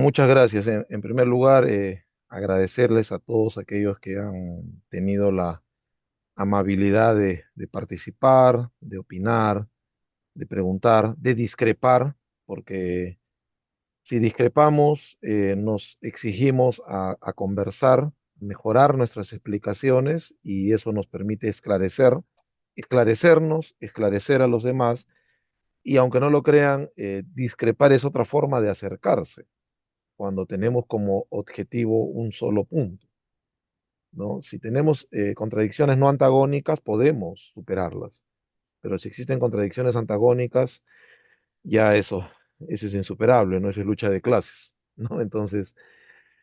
Muchas gracias. En primer lugar, agradecerles a todos aquellos que han tenido la amabilidad de participar, de opinar, de preguntar, de discrepar, porque si discrepamos, nos exigimos a conversar, mejorar nuestras explicaciones y eso nos permite esclarecernos, esclarecer a los demás y aunque no lo crean, discrepar es otra forma de acercarse cuando tenemos como objetivo un solo punto, ¿no? Si tenemos contradicciones no antagónicas, podemos superarlas, pero si existen contradicciones antagónicas, ya eso es insuperable, ¿no? Eso es lucha de clases, ¿no? Entonces,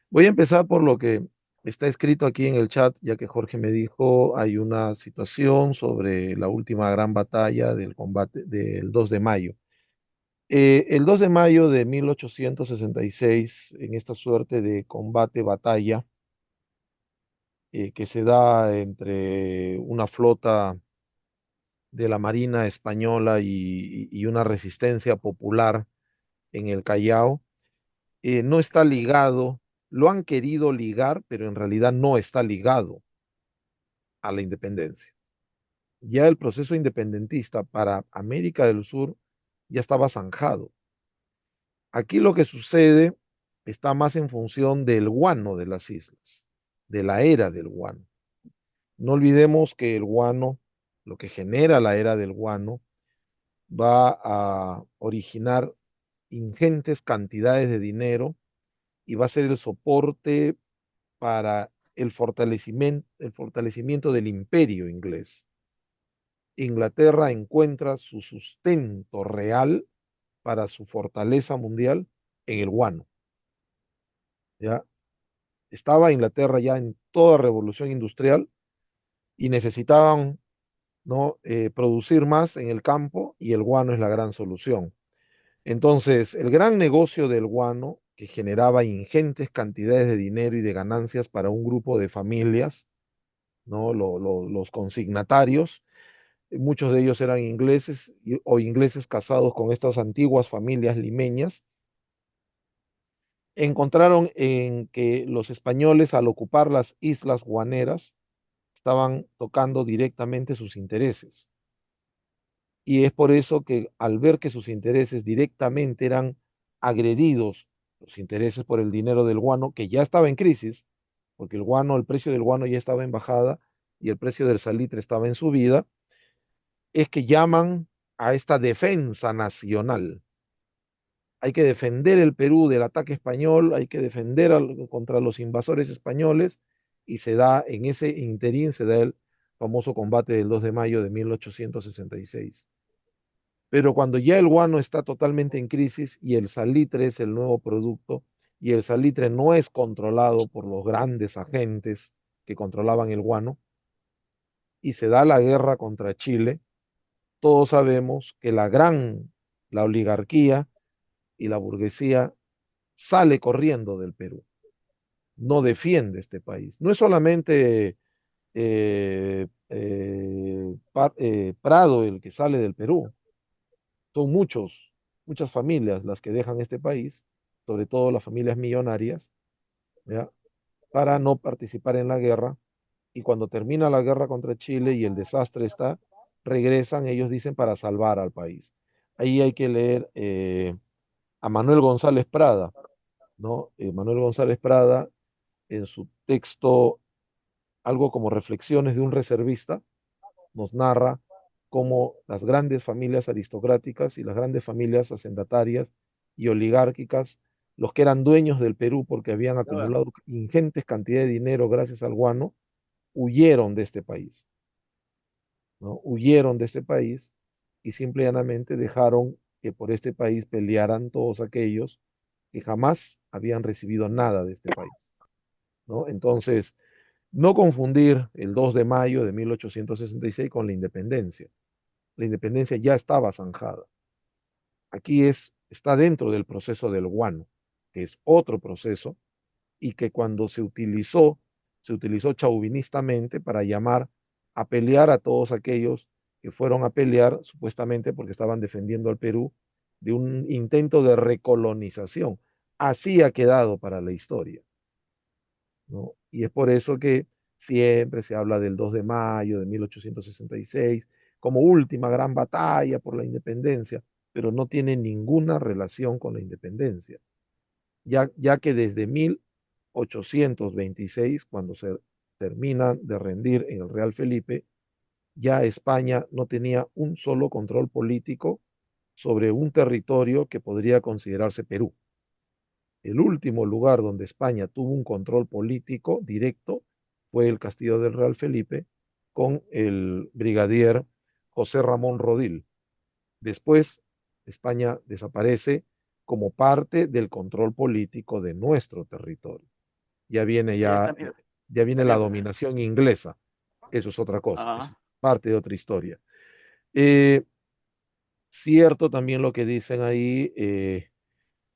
voy a empezar por lo que está escrito aquí en el chat, ya que Jorge me dijo, hay una situación sobre la última gran batalla del combate del 2 de mayo. El 2 de mayo de 1866, en esta suerte de combate-batalla que se da entre una flota de la Marina española y una resistencia popular en el Callao, no está ligado, lo han querido ligar, pero en realidad no está ligado a la independencia. Ya el proceso independentista para América del Sur ya estaba zanjado. Aquí lo que sucede está más en función del guano de las islas, de la era del guano. No olvidemos que el guano, lo que genera la era del guano, va a originar ingentes cantidades de dinero y va a ser el soporte para el fortalecimiento del imperio inglés. Inglaterra encuentra su sustento real para su fortaleza mundial en el guano. ¿Ya? Estaba Inglaterra ya en toda revolución industrial y necesitaban, ¿no? Producir más en el campo y el guano es la gran solución. Entonces, el gran negocio del guano, que generaba ingentes cantidades de dinero y de ganancias para un grupo de familias, ¿no? Los consignatarios, muchos de ellos eran ingleses o ingleses casados con estas antiguas familias limeñas, encontraron en que los españoles al ocupar las islas guaneras estaban tocando directamente sus intereses. Y es por eso que al ver que sus intereses directamente eran agredidos, los intereses por el dinero del guano, que ya estaba en crisis, porque el guano, el precio del guano ya estaba en bajada y el precio del salitre estaba en subida, es que llaman a esta defensa nacional. Hay que defender el Perú del ataque español, hay que defender contra los invasores españoles y se da en ese interín, se da el famoso combate del 2 de mayo de 1866. Pero cuando ya el guano está totalmente en crisis y el salitre es el nuevo producto y el salitre no es controlado por los grandes agentes que controlaban el guano y se da la guerra contra Chile, todos sabemos que la oligarquía y la burguesía sale corriendo del Perú, no defiende este país. No es solamente Prado el que sale del Perú, son muchas familias las que dejan este país, sobre todo las familias millonarias, ¿ya? Para no participar en la guerra. Y cuando termina la guerra contra Chile y el desastre está, regresan, ellos dicen, para salvar al país. Ahí hay que leer a Manuel González Prada, ¿no? Manuel González Prada, en su texto, algo como Reflexiones de un reservista, nos narra cómo las grandes familias aristocráticas y las grandes familias hacendatarias y oligárquicas, los que eran dueños del Perú porque habían acumulado ingentes cantidades de dinero gracias al guano, huyeron de este país, ¿no? Huyeron de este país y simple y llanamente dejaron que por este país pelearan todos aquellos que jamás habían recibido nada de este país, ¿no? Entonces, no confundir el 2 de mayo de 1866 con la independencia. La independencia ya estaba zanjada. Aquí está dentro del proceso del guano, que es otro proceso, y que cuando se utilizó chauvinistamente para llamar a pelear a todos aquellos que fueron a pelear supuestamente porque estaban defendiendo al Perú de un intento de recolonización. así ha quedado para la historia, ¿no? Y es por eso que siempre se habla del 2 de mayo de 1866 como última gran batalla por la independencia, pero no tiene ninguna relación con la independencia, ya que desde 1826, cuando se terminan de rendir en el Real Felipe, ya España no tenía un solo control político sobre un territorio que podría considerarse Perú. El último lugar donde España tuvo un control político directo fue el Castillo del Real Felipe con el brigadier José Ramón Rodil. Después, España desaparece como parte del control político de nuestro territorio. Ya viene, Y ya, ya viene la también, dominación inglesa. Eso es otra cosa, es ajá. parte de otra historia. Eh, Cierto también lo que dicen ahí,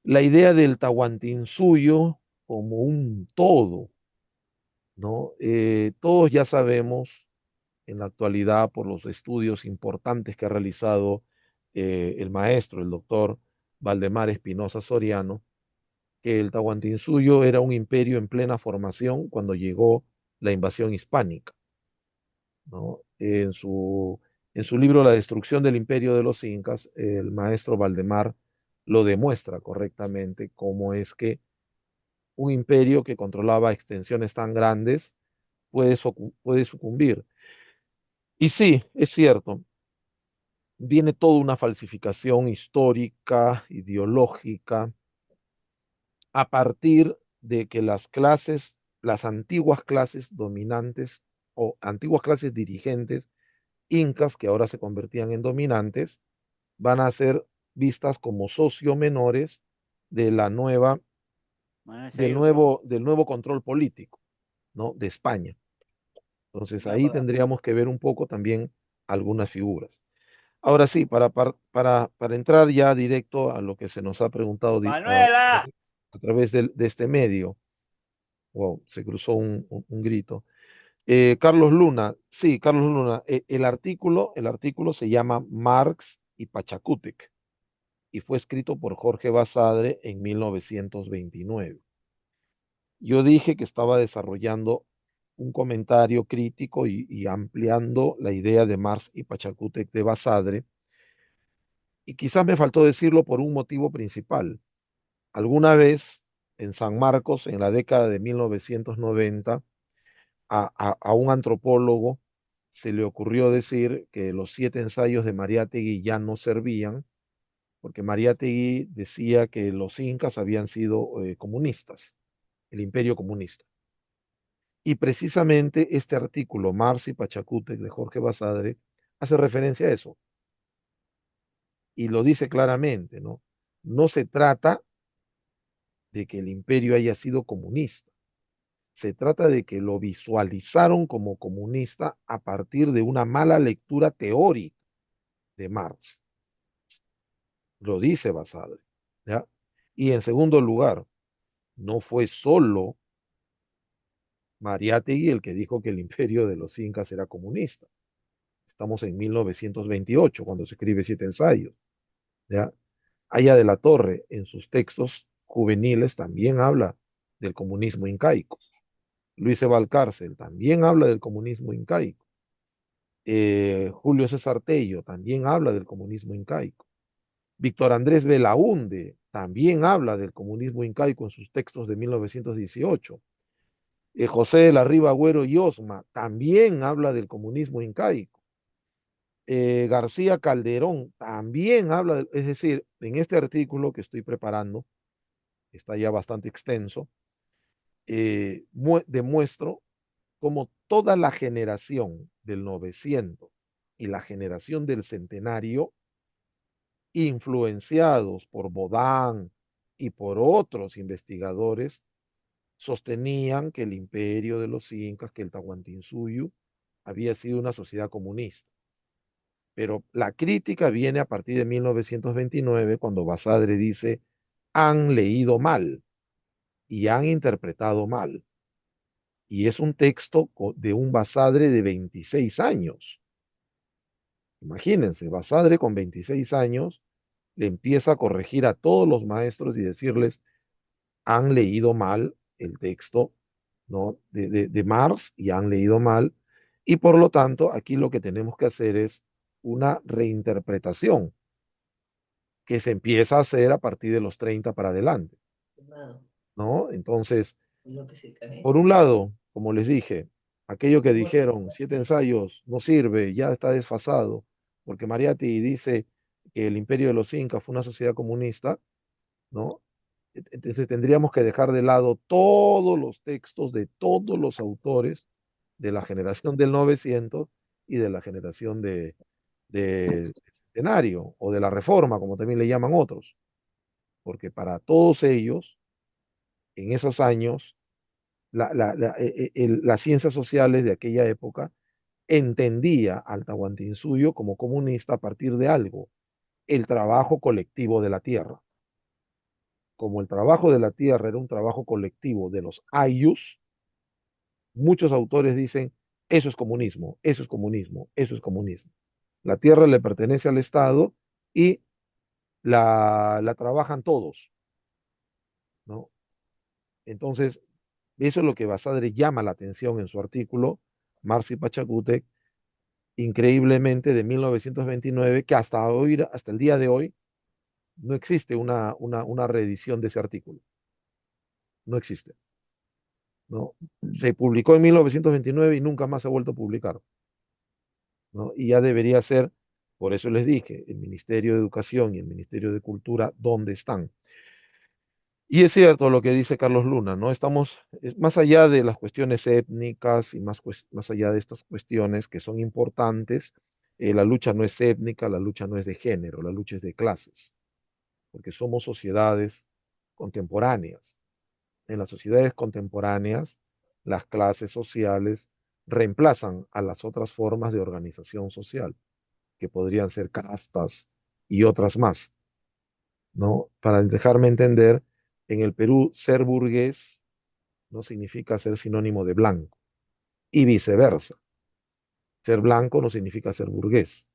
la idea del Tahuantinsuyo como un todo, ¿no? Todos ya sabemos en la actualidad por los estudios importantes que ha realizado el maestro, el doctor Valdemar Espinosa Soriano, que el Tahuantinsuyo era un imperio en plena formación cuando llegó la invasión hispánica, ¿no? En su libro La destrucción del imperio de los incas, el maestro Valdemar lo demuestra correctamente cómo es que un imperio que controlaba extensiones tan grandes puede sucumbir. Y sí, es cierto, viene toda una falsificación histórica, ideológica, a partir de que las clases, las antiguas clases dominantes o antiguas clases dirigentes incas que ahora se convertían en dominantes, van a ser vistas como socio menores de la nueva, Bueno, ese ahí, ¿no? del nuevo control político, ¿no? De España. Entonces Ya, ahí tendríamos que ver un poco también algunas figuras. Ahora sí, para entrar ya directo a lo que se nos ha preguntado Manuela. a través de este medio, wow, se cruzó un grito. Carlos Luna, sí, Carlos Luna, el artículo se llama Marx y Pachacútec y fue escrito por Jorge Basadre en 1929. Yo dije que estaba desarrollando un comentario crítico y ampliando la idea de Marx y Pachacútec de Basadre, y quizás me faltó decirlo por un motivo principal. Alguna vez en San Marcos, en la década de 1990, a un antropólogo se le ocurrió decir que los 7 ensayos de Mariátegui ya no servían, porque Mariátegui decía que los incas habían sido comunistas, el imperio comunista. Y precisamente este artículo, Marx y Pachacútec, de Jorge Basadre, hace referencia a eso y lo dice claramente, ¿no? No se trata de que el imperio haya sido comunista, se trata de que lo visualizaron como comunista a partir de una mala lectura teórica de Marx. Lo dice Basadre, ¿ya? Y en segundo lugar, no fue solo Mariátegui el que dijo que el imperio de los incas era comunista. Estamos en 1928 cuando se escribe 7 ensayos, ¿ya? Aya de la Torre, en sus textos juveniles, también habla del comunismo incaico. Luis Valcárcel también habla del comunismo incaico. Julio César Tello también habla del comunismo incaico. Víctor Andrés Belaúnde también habla del comunismo incaico en sus textos de 1918. José de la Riva Agüero y Osma también habla del comunismo incaico. García Calderón también habla, es decir, en este artículo que estoy preparando, está ya bastante extenso, demuestro cómo toda la generación del 900 y la generación del centenario, influenciados por Bodán y por otros investigadores, sostenían que el imperio de los incas, que el Tahuantinsuyo, había sido una sociedad comunista. Pero la crítica viene a partir de 1929, cuando Basadre dice, han leído mal y han interpretado mal. Y es un texto de un Basadre de 26 años. Imagínense, Basadre con 26 años le empieza a corregir a todos los maestros y decirles, han leído mal el texto, ¿no? de Marx y han leído mal, y por lo tanto aquí lo que tenemos que hacer es una reinterpretación que se empieza a hacer a partir de los 30 para adelante, ¿no? Entonces, por un lado, como les dije, aquello que dijeron, 7 ensayos no sirve, ya está desfasado, porque Mariatti dice que el imperio de los incas fue una sociedad comunista, ¿no? Entonces tendríamos que dejar de lado todos los textos de todos los autores de la generación del 900 y de la generación del centenario o de la reforma, como también le llaman otros, porque para todos ellos, en esos años, las ciencias sociales de aquella época entendía al Tahuantinsuyo como comunista a partir de algo, el trabajo colectivo de la tierra. Como el trabajo de la tierra era un trabajo colectivo de los ayus, muchos autores dicen, eso es comunismo, eso es comunismo, eso es comunismo. La tierra le pertenece al Estado y la trabajan todos, ¿no? Entonces, eso es lo que Basadre llama la atención en su artículo, Marx y Pachacútec, increíblemente de 1929, que hasta hoy, hasta el día de hoy, no existe una reedición de ese artículo. No existe, ¿no? Se publicó en 1929 y nunca más se ha vuelto a publicar, ¿no? Y ya debería ser, por eso les dije, el Ministerio de Educación y el Ministerio de Cultura, ¿dónde están? Y es cierto lo que dice Carlos Luna, ¿no? Estamos más allá de las cuestiones étnicas y más allá de estas cuestiones que son importantes, la lucha no es étnica, la lucha no es de género, la lucha es de clases, porque somos sociedades contemporáneas. En las sociedades contemporáneas, las clases sociales reemplazan a las otras formas de organización social, que podrían ser castas y otras más, ¿no? Para dejarme entender, en el Perú ser burgués no significa ser sinónimo de blanco y viceversa. Ser blanco no significa ser burgués.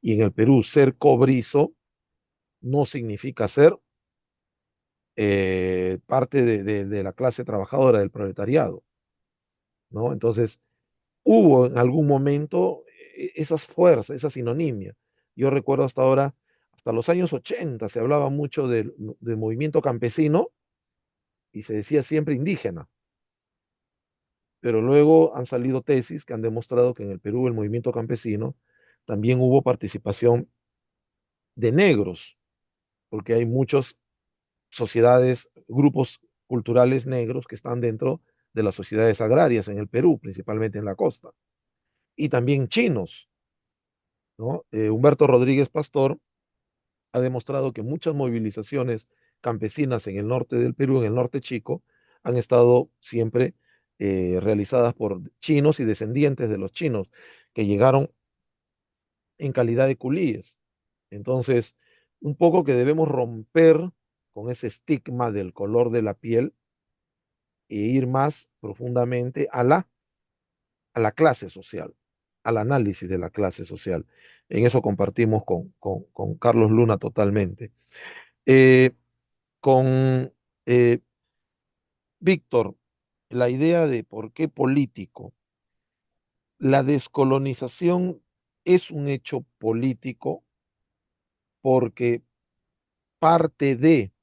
Y en el Perú ser cobrizo no significa ser parte de la clase trabajadora, del proletariado, ¿no? Entonces, hubo en algún momento esas fuerzas, esa sinonimia. Yo recuerdo hasta ahora, hasta los años 80 se hablaba mucho del movimiento campesino y se decía siempre indígena, pero luego han salido tesis que han demostrado que en el Perú el movimiento campesino también hubo participación de negros, porque hay muchas sociedades, grupos culturales negros que están dentro de las sociedades agrarias en el Perú, principalmente en la costa, y también chinos, ¿no? Humberto Rodríguez Pastor ha demostrado que muchas movilizaciones campesinas en el norte del Perú, en el norte chico, han estado siempre realizadas por chinos y descendientes de los chinos que llegaron en calidad de culíes. Entonces, un poco que debemos romper con ese estigma del color de la piel e ir más profundamente a la clase social, al análisis de la clase social. En eso compartimos con Carlos Luna totalmente. Eh, con eh, Víctor, la idea de por qué político. La descolonización es un hecho político porque parte de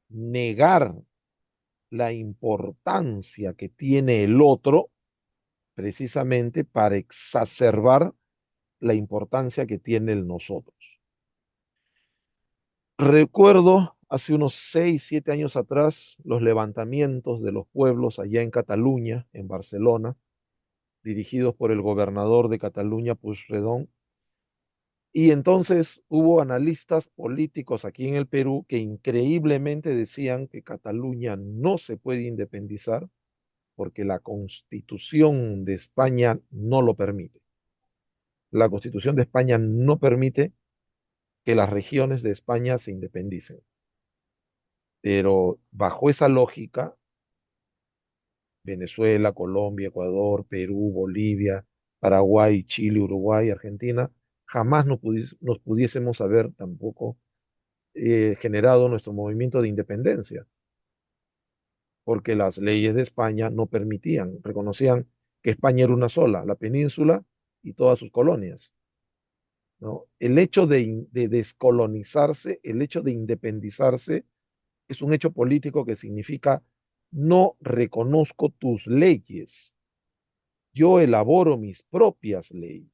negar la importancia que tiene el otro precisamente para exacerbar la importancia que tiene el nosotros. Recuerdo hace unos 6, 7 años atrás los levantamientos de los pueblos allá en Cataluña, en Barcelona, dirigidos por el gobernador de Cataluña, Puigdemont. Y entonces hubo analistas políticos aquí en el Perú que increíblemente decían que Cataluña no se puede independizar porque la Constitución de España no lo permite. La Constitución de España no permite que las regiones de España se independicen. Pero bajo esa lógica, Venezuela, Colombia, Ecuador, Perú, Bolivia, Paraguay, Chile, Uruguay, Argentina, jamás nos pudiésemos haber tampoco generado nuestro movimiento de independencia. porque las leyes de España no permitían, reconocían que España era una sola, la península y todas sus colonias, ¿no? El hecho de descolonizarse, el hecho de independizarse, es un hecho político que significa no reconozco tus leyes, yo elaboro mis propias leyes.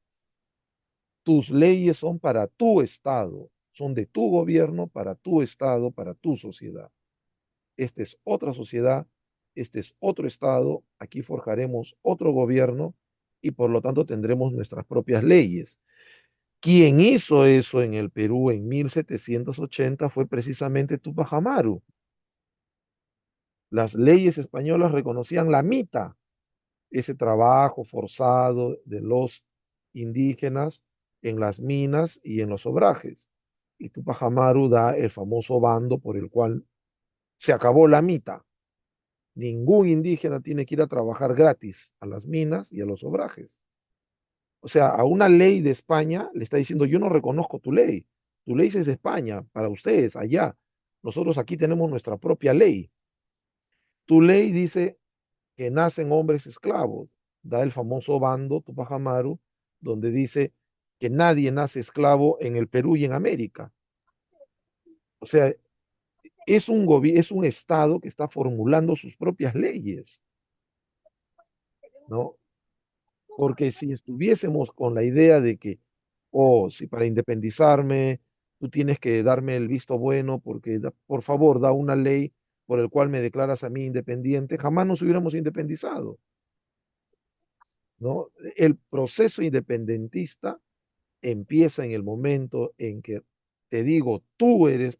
Tus leyes son para tu Estado, son de tu gobierno, para tu Estado, para tu sociedad. Esta es otra sociedad, este es otro Estado, aquí forjaremos otro gobierno y por lo tanto tendremos nuestras propias leyes. Quien hizo eso en el Perú en 1780 fue precisamente Tupac Amaru. Las leyes españolas reconocían la mita, ese trabajo forzado de los indígenas en las minas y en los obrajes. Y Tupac Amaru da el famoso bando por el cual se acabó la mita. Ningún indígena tiene que ir a trabajar gratis a las minas y a los obrajes. O sea, a una ley de España le está diciendo, yo no reconozco tu ley es de España, para ustedes, allá. Nosotros aquí tenemos nuestra propia ley. Tu ley dice que nacen hombres esclavos. Da el famoso bando Tupac Amaru, donde dice que nadie nace esclavo en el Perú y en América. O sea, es un Estado que está formulando sus propias leyes, ¿no? Porque si estuviésemos con la idea de que, oh, si para independizarme tú tienes que darme el visto bueno porque, por favor, da una ley por el cual me declaras a mí independiente, jamás nos hubiéramos independizado, ¿no? El proceso independentista empieza en el momento en que te digo,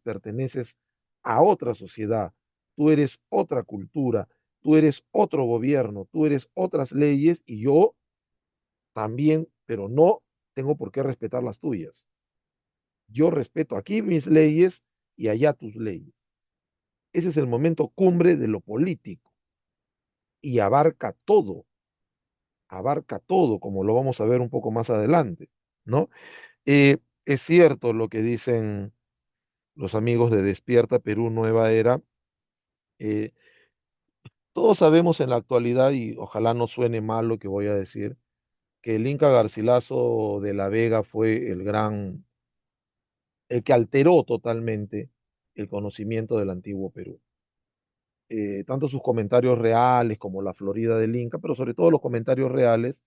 perteneces a otra sociedad, tú eres otra cultura, tú eres otro gobierno, tú eres otras leyes y yo también, pero no tengo por qué respetar las tuyas. Yo respeto aquí mis leyes y allá tus leyes. Ese es el momento cumbre de lo político y abarca todo, como lo vamos a ver un poco más adelante, ¿no? Es cierto lo que dicen los amigos de Despierta Perú Nueva Era. eh, todos sabemos en la actualidad, y ojalá no suene mal lo que voy a decir, que el Inca Garcilaso de la Vega fue el que alteró totalmente el conocimiento del antiguo Perú. Tanto sus comentarios reales como la Florida del Inca, pero sobre todo los comentarios reales,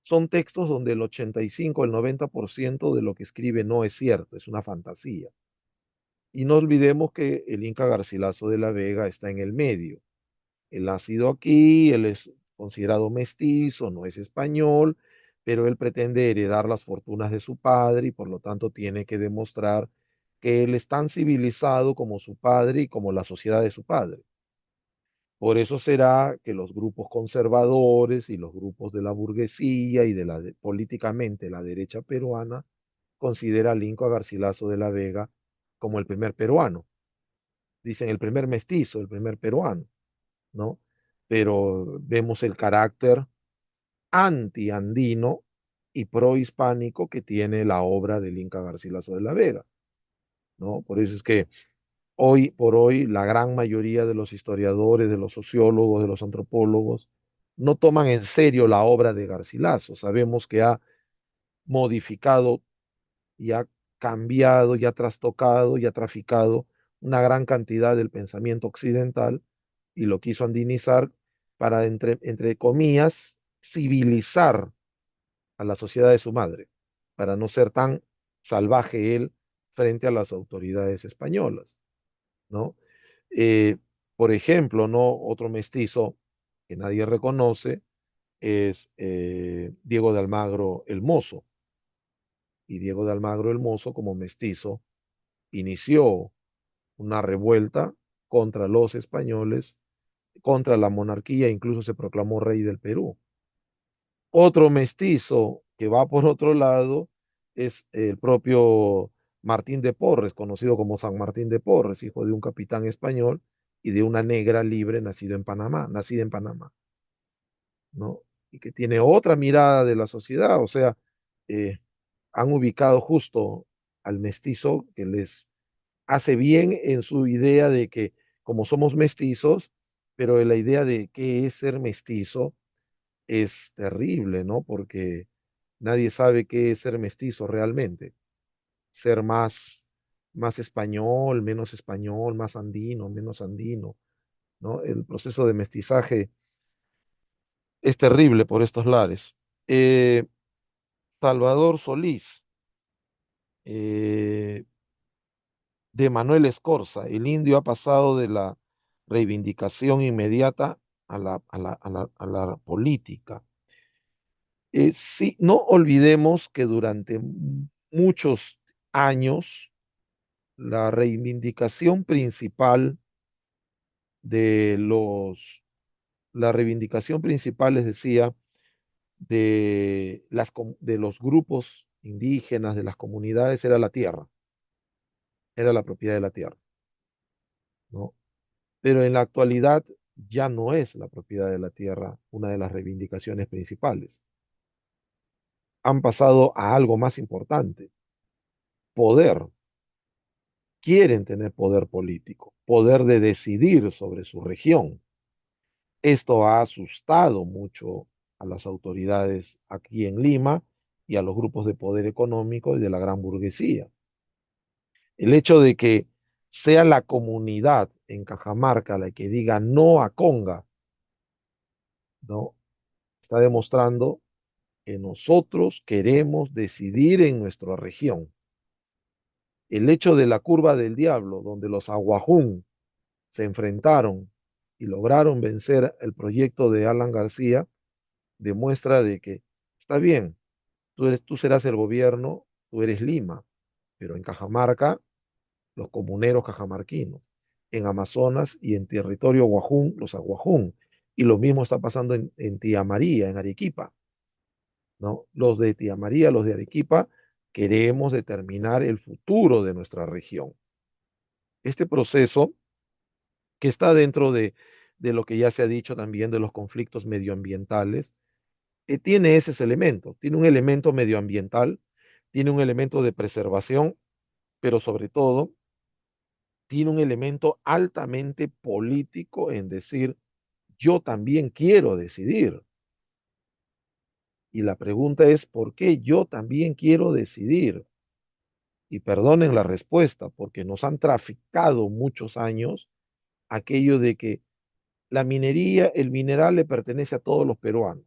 son textos donde el 85, el 90% de lo que escribe no es cierto, es una fantasía. Y no olvidemos que el Inca Garcilaso de la Vega está en el medio. Él ha nacido aquí, él es considerado mestizo, no es español, pero él pretende heredar las fortunas de su padre y por lo tanto tiene que demostrar que él es tan civilizado como su padre y como la sociedad de su padre. Por eso será que los grupos conservadores y los grupos de la burguesía y políticamente la derecha peruana considera a Inca Garcilaso de la Vega como el primer peruano. Dicen el primer mestizo, el primer peruano, ¿no? Pero vemos el carácter anti-andino y pro-hispánico que tiene la obra del Inca Garcilaso de la Vega, ¿no? Por eso es que hoy por hoy la gran mayoría de los historiadores, de los sociólogos, de los antropólogos, no toman en serio la obra de Garcilaso. Sabemos que ha modificado y ha cambiado y ha trastocado y ha traficado una gran cantidad del pensamiento occidental y lo quiso andinizar para, entre comillas, civilizar a la sociedad de su madre, para no ser tan salvaje él frente a las autoridades españolas, ¿no? Eh, por ejemplo, ¿no? Otro mestizo que nadie reconoce es Diego de Almagro el Mozo. Y Diego de Almagro el Mozo, como mestizo, inició una revuelta contra los españoles, contra la monarquía, incluso se proclamó rey del Perú. Otro mestizo que va por otro lado es el propio Martín de Porres, conocido como San Martín de Porres, hijo de un capitán español y de una negra libre nacida en Panamá, ¿no? Y que tiene otra mirada de la sociedad, o sea, eh, han ubicado justo al mestizo que les hace bien en su idea de que como somos mestizos, pero la idea de qué es ser mestizo es terrible, ¿no? Porque nadie sabe qué es ser mestizo realmente. Ser más español, más andino, menos andino, ¿no? El proceso de mestizaje es terrible por estos lares. Eh, Salvador Solís, eh, de Manuel Escorza, el indio ha pasado de la reivindicación inmediata a la política. Sí, no olvidemos que durante muchos años la reivindicación principal de la reivindicación principal, les decía, de los grupos indígenas, de las comunidades, era la tierra, era la propiedad de la tierra, ¿no? Pero en la actualidad ya no es la propiedad de la tierra una de las reivindicaciones principales. Han pasado a algo más importante, poder. Quieren tener poder político, poder de decidir sobre su región. Esto ha asustado mucho a las autoridades aquí en Lima y a los grupos de poder económico y de la gran burguesía. El hecho de que sea la comunidad en Cajamarca la que diga no a Conga, ¿no? Está demostrando que nosotros queremos decidir en nuestra región. El hecho de la curva del diablo, donde los aguajún se enfrentaron y lograron vencer el proyecto de Alan García, demuestra de que está bien, tú serás el gobierno, tú eres Lima, pero en Cajamarca, los comuneros cajamarquinos, en Amazonas y en territorio Guajún, los aguajún, y lo mismo está pasando en Tía María, en Arequipa, ¿no? Los de Tía María, los de Arequipa, queremos determinar el futuro de nuestra región. Este proceso que está dentro de lo que ya se ha dicho también de los conflictos medioambientales, tiene esos elementos, tiene un elemento medioambiental, tiene un elemento de preservación, pero sobre todo tiene un elemento altamente político en decir, yo también quiero decidir. Y la pregunta es, ¿por qué yo también quiero decidir? Y perdonen la respuesta, porque nos han traficado muchos años aquello de que la minería, el mineral le pertenece a todos los peruanos,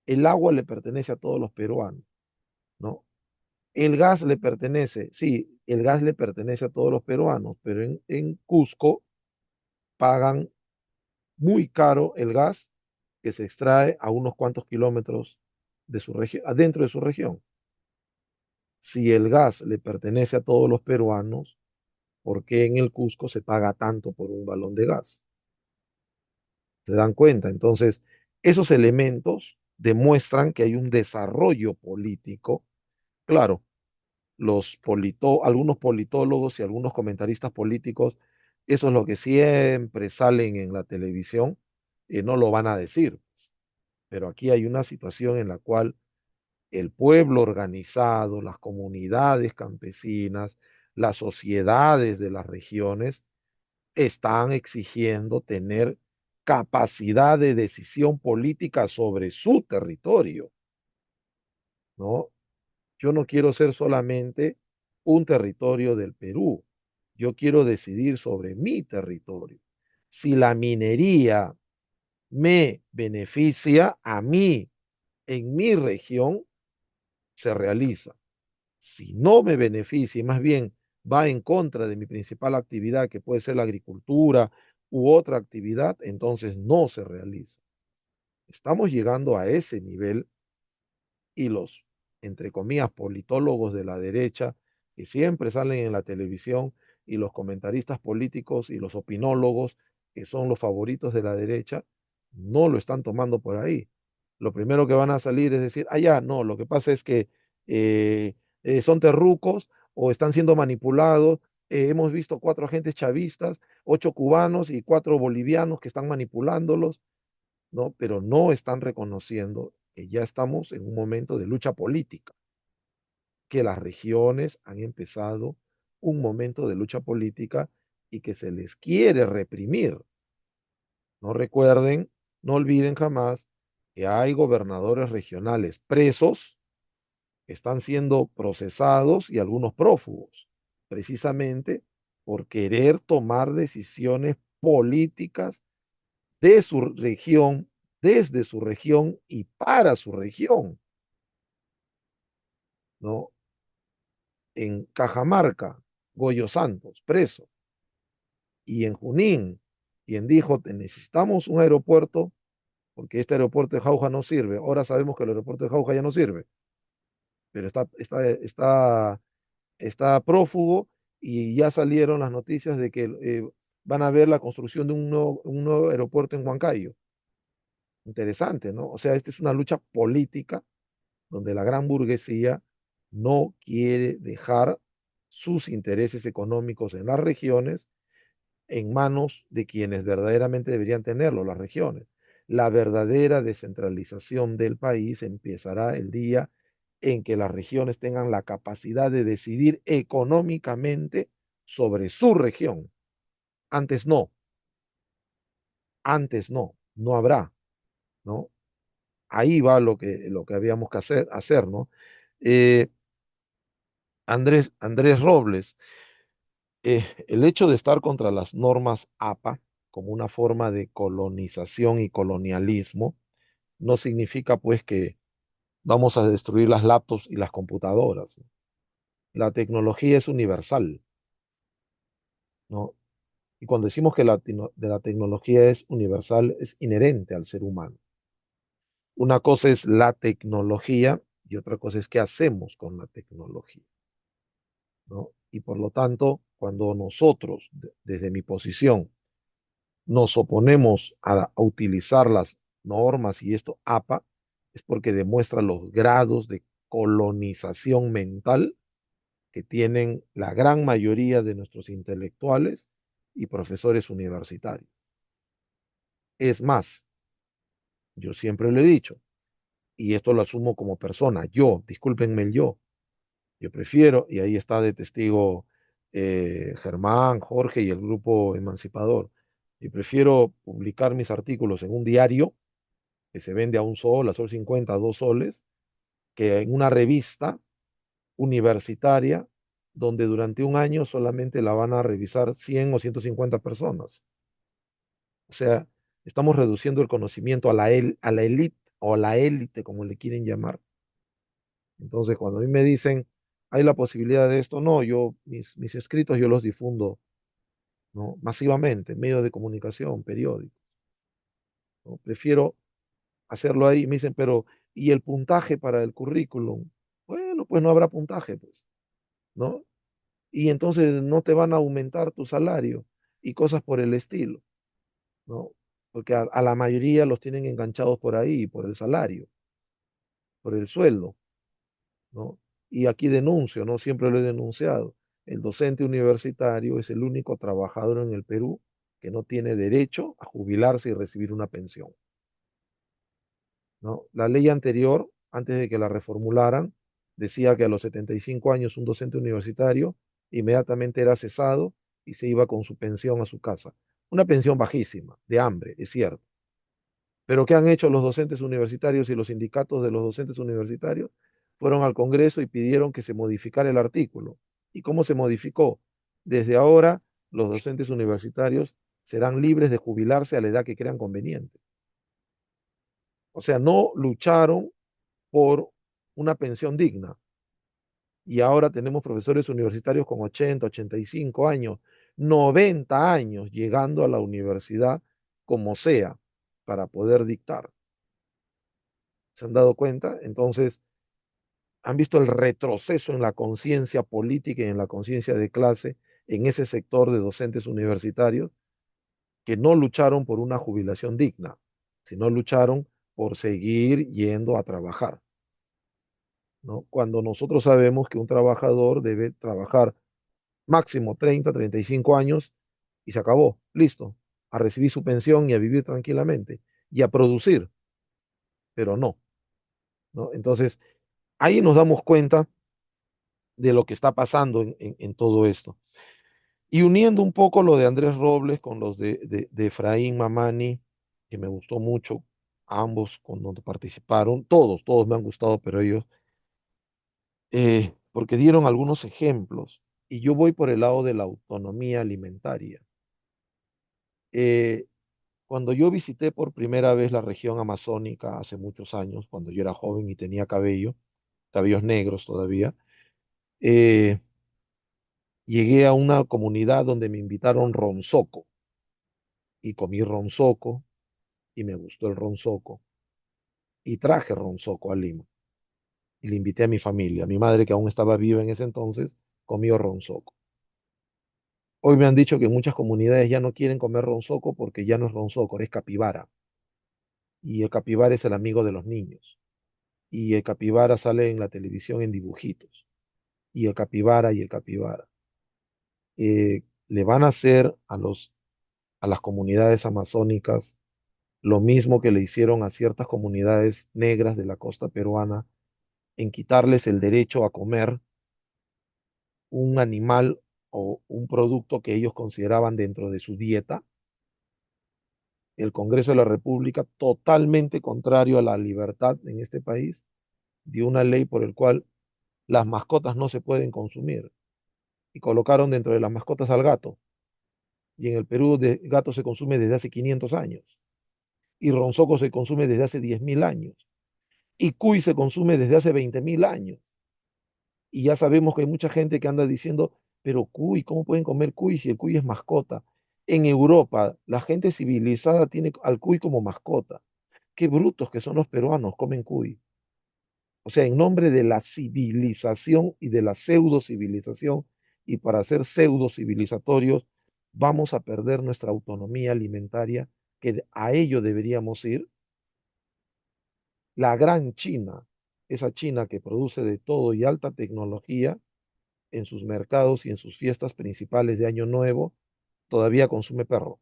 el agua le pertenece a todos los peruanos, ¿no? El gas le pertenece, sí, el gas le pertenece a todos los peruanos, pero en Cusco pagan muy caro el gas que se extrae a unos cuantos kilómetros de su región, adentro de su región. Si el gas le pertenece a todos los peruanos, ¿por qué en el Cusco se paga tanto por un balón de gas? ¿Se dan cuenta? Entonces, esos elementos demuestran que hay un desarrollo político. Claro, algunos politólogos y algunos comentaristas políticos, eso es lo que siempre salen en la televisión, y no lo van a decir. Pero aquí hay una situación en la cual el pueblo organizado, las comunidades campesinas, las sociedades de las regiones están exigiendo tener capacidad de decisión política sobre su territorio, ¿no? Yo no quiero ser solamente un territorio del Perú, yo quiero decidir sobre mi territorio. Si la minería me beneficia a mí en mi región, se realiza. Si no me beneficia y más bien va en contra de mi principal actividad, que puede ser la agricultura u otra actividad, entonces no se realiza. Estamos llegando a ese nivel y los, entre comillas, politólogos de la derecha, que siempre salen en la televisión, y los comentaristas políticos y los opinólogos, que son los favoritos de la derecha, no lo están tomando por ahí. Lo primero que van a salir es decir, ah, ya, no, lo que pasa es que eh, son terrucos o están siendo manipulados. Hemos visto 4 agentes chavistas, 8 cubanos y 4 bolivianos que están manipulándolos, ¿no? Pero no están reconociendo que ya estamos en un momento de lucha política, que las regiones han empezado un momento de lucha política y que se les quiere reprimir. No recuerden, no olviden jamás que hay gobernadores regionales presos que están siendo procesados y algunos prófugos, precisamente por querer tomar decisiones políticas de su región, desde su región y para su región, ¿no? En Cajamarca, Goyo Santos, preso, y en Junín, quien dijo, necesitamos un aeropuerto porque este aeropuerto de Jauja no sirve. Ahora sabemos que el aeropuerto de Jauja ya no sirve, pero está prófugo y ya salieron las noticias de que van a ver la construcción de un nuevo aeropuerto en Huancayo. Interesante, ¿no? O sea, esta es una lucha política donde la gran burguesía no quiere dejar sus intereses económicos en las regiones en manos de quienes verdaderamente deberían tenerlo, las regiones. La verdadera descentralización del país empezará el día en que las regiones tengan la capacidad de decidir económicamente sobre su región. Antes no, antes no, no habrá, ¿no? Ahí va lo que habíamos que hacer, ¿no? Eh, Andrés Robles, el hecho de estar contra las normas APA como una forma de colonización y colonialismo no significa pues que vamos a destruir las laptops y las computadoras. La tecnología es universal, ¿no? Y cuando decimos que la tecnología es universal, es inherente al ser humano. Una cosa es la tecnología y otra cosa es qué hacemos con la tecnología, ¿no? Y por lo tanto, cuando nosotros, desde mi posición, nos oponemos a utilizar las normas y esto APA, es porque demuestra los grados de colonización mental que tienen la gran mayoría de nuestros intelectuales y profesores universitarios. Es más, yo siempre lo he dicho, y esto lo asumo como persona, discúlpenme yo prefiero, y ahí está de testigo Germán, Jorge y el grupo emancipador, yo prefiero publicar mis artículos en un diario que se vende a un sol, a sol 50, a 2 soles, que en una revista universitaria donde durante un año solamente la van a revisar 100 o 150 personas. O sea, estamos reduciendo el conocimiento a la élite o a la élite, como le quieren llamar. Entonces, cuando a mí me dicen, hay la posibilidad de esto, no, mis escritos yo los difundo, ¿no? Masivamente, en medios de comunicación, periódicos, ¿no? Prefiero hacerlo ahí. Me dicen, pero ¿y el puntaje para el currículum? Bueno, pues no habrá puntaje, pues, ¿no? Y entonces no te van a aumentar tu salario y cosas por el estilo, ¿no? Porque a la mayoría los tienen enganchados por ahí, por el salario, por el sueldo, ¿no? Y aquí denuncio, ¿no? Siempre lo he denunciado. El docente universitario es el único trabajador en el Perú que no tiene derecho a jubilarse y recibir una pensión, ¿no? La ley anterior, antes de que la reformularan, decía que a los 75 años un docente universitario inmediatamente era cesado y se iba con su pensión a su casa. Una pensión bajísima, de hambre, es cierto. Pero ¿qué han hecho los docentes universitarios y los sindicatos de los docentes universitarios? Fueron al Congreso y pidieron que se modificara el artículo. ¿Y cómo se modificó? Desde ahora, los docentes universitarios serán libres de jubilarse a la edad que crean conveniente. O sea, no lucharon por una pensión digna. Y ahora tenemos profesores universitarios con 80, 85 años, 90 años llegando a la universidad como sea para poder dictar. ¿Se han dado cuenta? Entonces, han visto el retroceso en la conciencia política y en la conciencia de clase en ese sector de docentes universitarios que no lucharon por una jubilación digna, sino lucharon por seguir yendo a trabajar, ¿no? Cuando nosotros sabemos que un trabajador debe trabajar máximo 30, 35 años y se acabó, listo, a recibir su pensión y a vivir tranquilamente y a producir, pero no, ¿no? Entonces, ahí nos damos cuenta de lo que está pasando en todo esto. Y uniendo un poco lo de Andrés Robles con los de Efraín Mamani, que me gustó mucho, ambos cuando participaron, todos me han gustado, pero ellos, porque dieron algunos ejemplos, y yo voy por el lado de la autonomía alimentaria. Eh, Cuando yo visité por primera vez la región amazónica hace muchos años, cuando yo era joven y tenía cabellos negros todavía, eh, llegué a una comunidad donde me invitaron ronzoco y comí ronzoco y me gustó el ronzoco y traje ronzoco a Lima y le invité a mi familia. Mi madre, que aún estaba viva en ese entonces, comió ronzoco. Hoy me han dicho que en muchas comunidades ya no quieren comer ronzoco porque ya no es ronzoco, es capibara. Y el capibara es el amigo de los niños. Y el capibara sale en la televisión en dibujitos. Y el capibara y el capibara. Le van a hacer a las comunidades amazónicas lo mismo que le hicieron a ciertas comunidades negras de la costa peruana en quitarles el derecho a comer un animal o un producto que ellos consideraban dentro de su dieta. El Congreso de la República, totalmente contrario a la libertad en este país, dio una ley por el cual las mascotas no se pueden consumir y colocaron dentro de las mascotas al gato. Y en el Perú de gato se consume desde hace 500 años y ronzoco se consume desde hace 10.000 años y cuy se consume desde hace 20.000 años. Y ya sabemos que hay mucha gente que anda diciendo, pero cuy, ¿cómo pueden comer cuy si el cuy es mascota? En Europa, la gente civilizada tiene al cuy como mascota. Qué brutos que son los peruanos, comen cuy. O sea, en nombre de la civilización y de la pseudo civilización, y para ser pseudo civilizatorios, vamos a perder nuestra autonomía alimentaria, que a ello deberíamos ir. La gran China, esa China que produce de todo y alta tecnología, en sus mercados y en sus fiestas principales de Año Nuevo, todavía consume perro.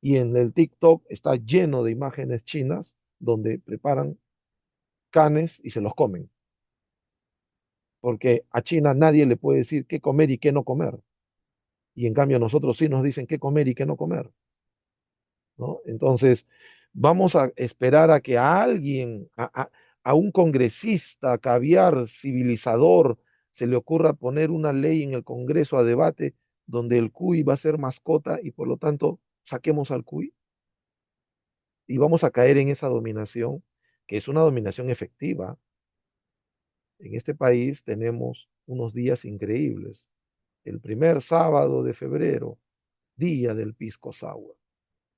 Y en el TikTok está lleno de imágenes chinas donde preparan canes y se los comen. Porque a China nadie le puede decir qué comer y qué no comer. Y en cambio a nosotros sí nos dicen qué comer y qué no comer, ¿no? Entonces, vamos a esperar a que a alguien, a un congresista caviar civilizador, se le ocurra poner una ley en el Congreso a debate donde el cuy va a ser mascota y por lo tanto saquemos al cuy y vamos a caer en esa dominación, que es una dominación efectiva. En este país tenemos unos días increíbles. El primer sábado de febrero, día del pisco sour.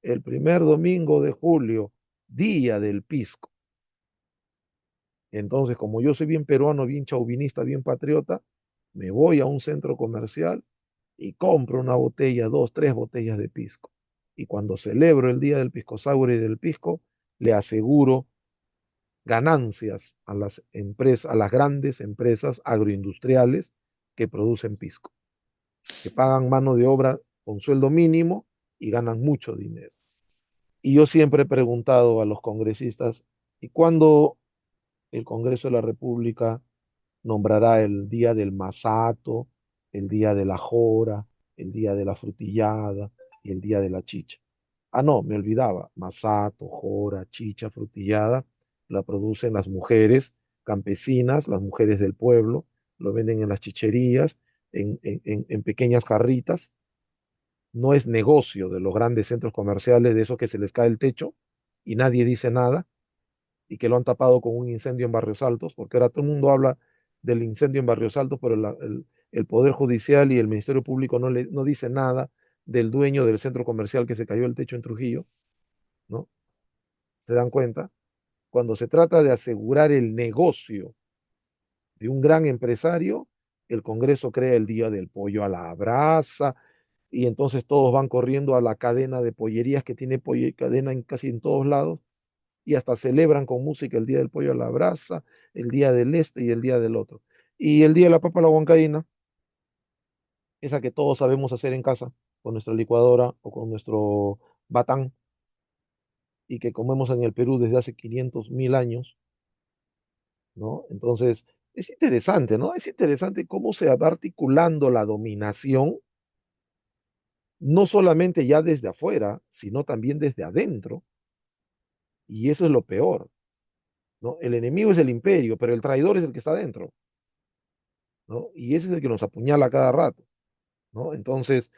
El primer domingo de julio, día del pisco. Entonces, como yo soy bien peruano, bien chauvinista, bien patriota, me voy a un centro comercial y compro una botella, dos, tres botellas de pisco. Y cuando celebro el día del pisco sour y del pisco, le aseguro ganancias a las empresas, a las grandes empresas agroindustriales que producen pisco, que pagan mano de obra con sueldo mínimo y ganan mucho dinero. Y yo siempre he preguntado a los congresistas, ¿y cuándo el Congreso de la República nombrará el día del masato, el día de la jora, el día de la frutillada y el día de la chicha? Ah, no, me olvidaba. Masato, jora, chicha, frutillada, la producen las mujeres campesinas, las mujeres del pueblo, lo venden en las chicherías, en pequeñas jarritas. No es negocio de los grandes centros comerciales, de esos que se les cae el techo y nadie dice nada y que lo han tapado con un incendio en Barrios Altos, porque ahora todo el mundo habla del incendio en Barrios Altos, pero el Poder Judicial y el Ministerio Público no dice nada del dueño del centro comercial que se cayó el techo en Trujillo, ¿no? ¿Se dan cuenta? Cuando se trata de asegurar el negocio de un gran empresario, el Congreso crea el Día del Pollo a la Brasa, y entonces todos van corriendo a la cadena de pollerías que tiene cadena en casi en todos lados, y hasta celebran con música el Día del Pollo a la Brasa, el Día del Este y el Día del otro. Y el Día de la Papa a la Huancaína, esa que todos sabemos hacer en casa, con nuestra licuadora o con nuestro batán, y que comemos en el Perú desde hace 500.000 años, ¿no? Entonces, es interesante, ¿no? Es interesante cómo se va articulando la dominación no solamente ya desde afuera, sino también desde adentro, y eso es lo peor, ¿no? El enemigo es el imperio, pero el traidor es el que está adentro, ¿no? Y ese es el que nos apuñala cada rato, ¿no? Entonces,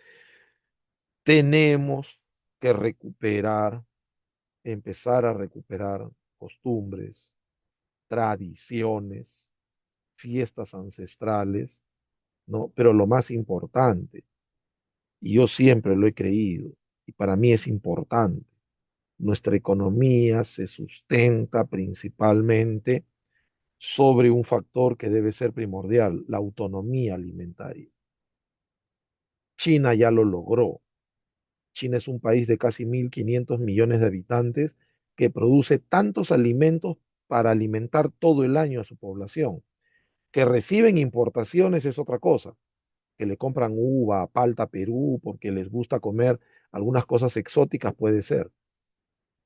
tenemos que recuperar, empezar a recuperar costumbres, tradiciones, fiestas ancestrales, ¿no? Pero lo más importante, y yo siempre lo he creído, y para mí es importante, nuestra economía se sustenta principalmente sobre un factor que debe ser primordial, la autonomía alimentaria. China ya lo logró. China es un país de casi 1.500 millones de habitantes que produce tantos alimentos para alimentar todo el año a su población. Que reciben importaciones es otra cosa, que le compran uva, palta a Perú porque les gusta comer algunas cosas exóticas puede ser.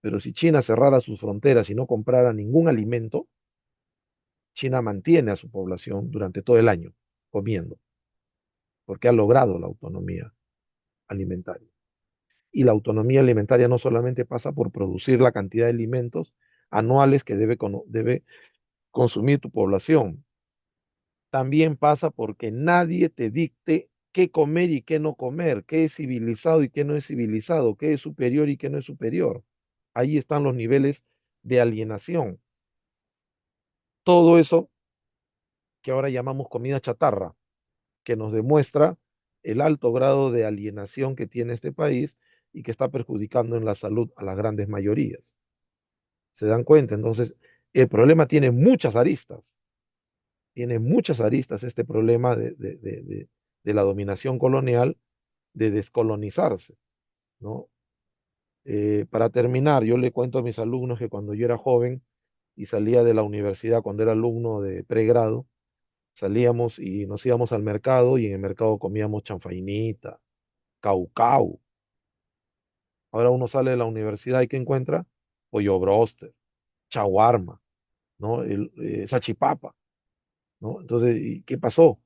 Pero si China cerrara sus fronteras y no comprara ningún alimento, China mantiene a su población durante todo el año comiendo, porque ha logrado la autonomía alimentaria. Y la autonomía alimentaria no solamente pasa por producir la cantidad de alimentos anuales que debe consumir tu población, también pasa porque nadie te dicte qué comer y qué no comer, qué es civilizado y qué no es civilizado, qué es superior y qué no es superior. Ahí están los niveles de alienación. Todo eso que ahora llamamos comida chatarra, que nos demuestra el alto grado de alienación que tiene este país y que está perjudicando en la salud a las grandes mayorías. ¿Se dan cuenta? Entonces, el problema tiene muchas aristas este problema de la dominación colonial, de descolonizarse, ¿no? Para terminar, yo le cuento a mis alumnos que cuando yo era joven y salía de la universidad, cuando era alumno de pregrado, salíamos y nos íbamos al mercado y en el mercado comíamos chanfainita, caucau. Ahora uno sale de la universidad y ¿qué encuentra? Pollo broster, chaguarma, ¿no? Salchipapa, ¿no? Entonces, ¿y qué pasó?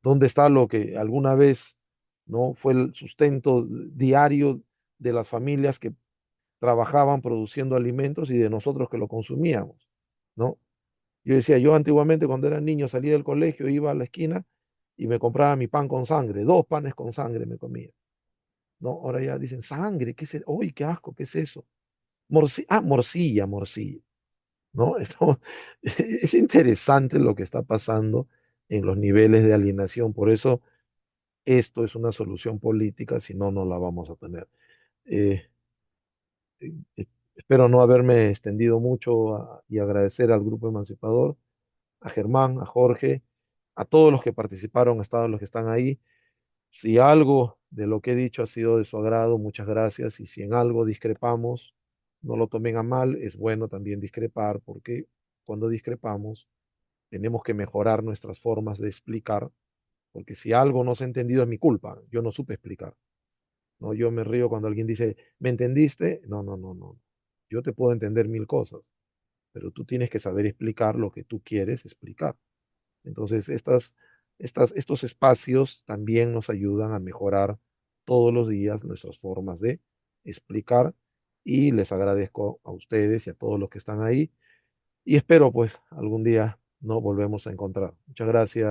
¿Dónde está lo que alguna vez no fue el sustento diario de las familias que trabajaban produciendo alimentos y de nosotros que lo consumíamos, ¿no? Yo decía, yo antiguamente cuando era niño salía del colegio, iba a la esquina y me compraba mi pan con sangre, 2 panes con sangre me comía, ¿no? Ahora ya dicen, sangre, ¿qué es eso? ¡Uy, qué asco! ¿Qué es eso? Morcilla, morcilla, ¿no? Esto, es interesante lo que está pasando en los niveles de alienación, por eso esto es una solución política, si no, no la vamos a tener. Eh, Espero no haberme extendido mucho y agradecer al Grupo Emancipador, a Germán, a Jorge, a todos los que participaron, a todos los que están ahí. Si algo de lo que he dicho ha sido de su agrado, muchas gracias. Y si en algo discrepamos, no lo tomen a mal, es bueno también discrepar, porque cuando discrepamos tenemos que mejorar nuestras formas de explicar, porque si algo no se ha entendido es mi culpa, yo no supe explicar. ¿No? Yo me río cuando alguien dice, ¿me entendiste? No, no, no, no. Yo te puedo entender mil cosas, pero tú tienes que saber explicar lo que tú quieres explicar. Entonces, estos espacios también nos ayudan a mejorar todos los días nuestras formas de explicar y les agradezco a ustedes y a todos los que están ahí y espero pues algún día nos volvemos a encontrar. Muchas gracias.